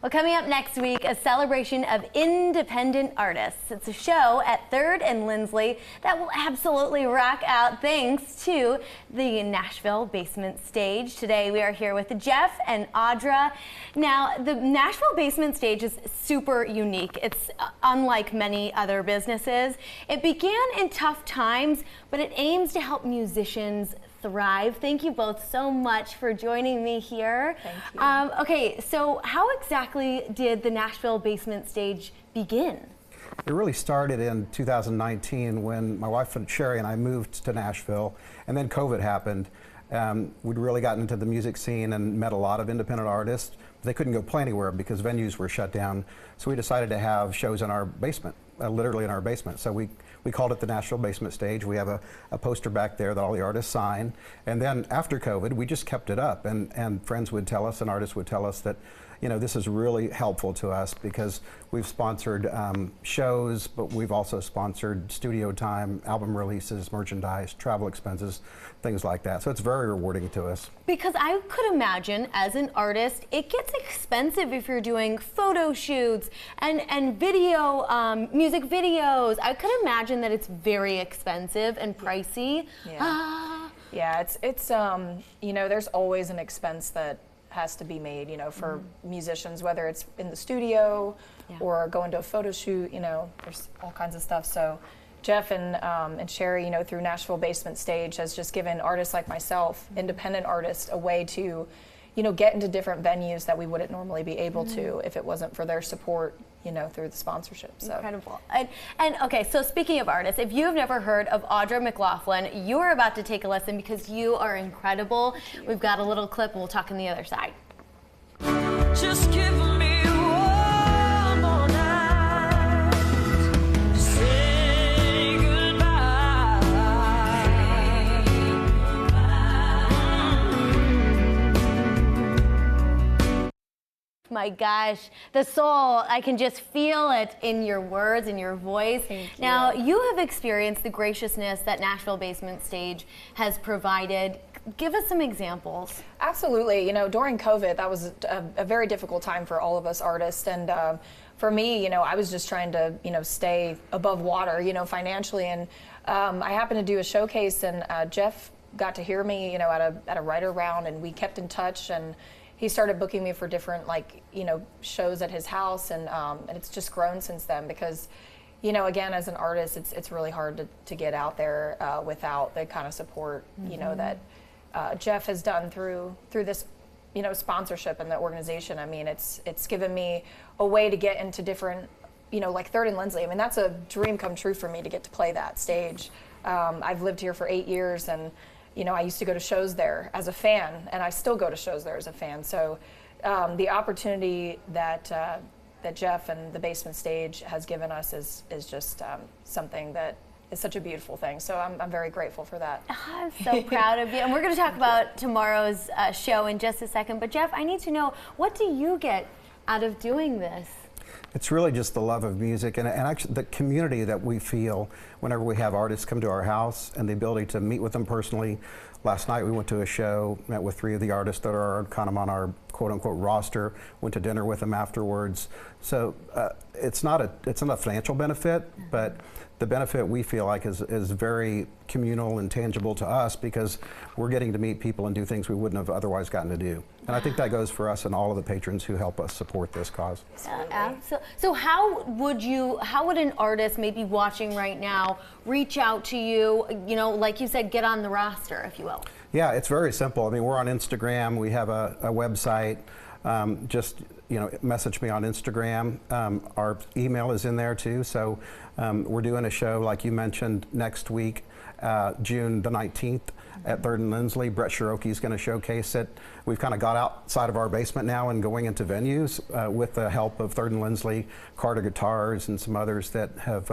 Well, coming up next week, a celebration of independent artists. It's a show at 3rd and Lindsley that will absolutely rock out thanks to the Nashville Basement Stage. Today we are here with Jeff and Audra. Now, the Nashville Basement Stage is super unique. It's unlike many other businesses. It began in tough times, but it aims to help musicians thrive. Thank you both so much for joining me here. Thank you. Okay, so how exactly did the Nashville Basement Stage begin? It really started in 2019 when my wife Sherry and I moved to Nashville, and then COVID happened. We'd really gotten into the music scene and met a lot of independent artists. They couldn't go play anywhere because venues were shut down, so we decided to have shows in our basement, literally in our basement. So we called it the Nashville Basement Stage. We have a poster back there that all the artists sign. And then after COVID, we just kept it up, and friends would tell us and artists would tell us that, you know, this is really helpful to us because we've sponsored shows, but we've also sponsored studio time, album releases, merchandise, travel expenses, things like that. So it's very rewarding to us. Because I could imagine, as an artist, it gets expensive if you're doing photo shoots and video, music videos. I could imagine that it's very expensive and pricey. Yeah, yeah, it's you know, there's always an expense that has to be made, you know, for musicians, whether it's in the studio or going to a photo shoot. You know, there's all kinds of stuff. So Jeff and Sherry, you know, through Nashville Basement Stage has just given artists like myself, independent artists, a way to, you know, get into different venues that we wouldn't normally be able to if it wasn't for their support, you know, through the sponsorship. So incredible. And okay, so speaking of artists, if you've never heard of Audra McLaughlin, you are about to take a lesson because you are incredible. We've got a little clip, and we'll talk on the other side. Just give me one more night to say goodbye. My gosh, the soul, I can just feel it in your words, in your voice. Thank you. Now, you have experienced the graciousness that Nashville Basement Stage has provided. Give us some examples. Absolutely. You know, during COVID, that was a very difficult time for all of us artists. And for me, you know, I was just trying to, you know, stay above water, you know, financially. And I happened to do a showcase, and Jeff got to hear me, you know, at a writer round, and we kept in touch. And he started booking me for different, like, you know, shows at his house. And it's just grown since then because, you know, again, as an artist, it's really hard to get out there without the kind of support, you know, that Jeff has done through this, you know, sponsorship and the organization. I mean, it's given me a way to get into different, you know, like 3rd and Lindsley. I mean, that's a dream come true for me to get to play that stage. I've lived here for 8 years, and you know, I used to go to shows there as a fan, and I still go to shows there as a fan. So the opportunity that that Jeff and the Basement Stage has given us is just something that is such a beautiful thing. So I'm very grateful for that. I'm so proud of you. And we're going to talk about tomorrow's show in just a second. But Jeff, I need to know, what do you get out of doing this? It's really just the love of music and actually the community that we feel whenever we have artists come to our house, and the ability to meet with them personally. Last night we went to a show, met with 3 of the artists that are kind of on our quote-unquote roster, went to dinner with them afterwards. So it's not a financial benefit, but the benefit we feel like is very communal and tangible to us because we're getting to meet people and do things we wouldn't have otherwise gotten to do. And I think that goes for us and all of the patrons who help us support this cause. Absolutely. So how would an artist maybe watching right now reach out to you, you know, like you said, get on the roster, if you will? Yeah, it's very simple. I mean, we're on Instagram, we have a website. Just, you know, message me on Instagram. Our email is in there too. So we're doing a show, like you mentioned, next week, June the 19th at 3rd and Lindsley. Brett Cherokee going to showcase it. We've kind of got outside of our basement now and going into venues with the help of 3rd and Lindsley, Carter Guitars, and some others that have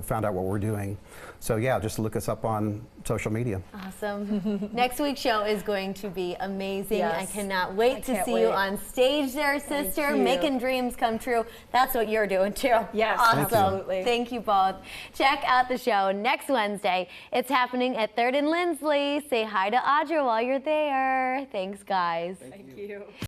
found out what we're doing. So yeah, just look us up on social media. Awesome. Next week's show is going to be amazing. Yes. I cannot wait to see you on stage there, sister, making dreams come true. That's what you're doing too. Yes, awesome. absolutely. Thank you both. Check out the show next Wednesday. It's happening at 3rd and Lindsley. Say hi to Audra while you're there. Thanks, guys. Thank you.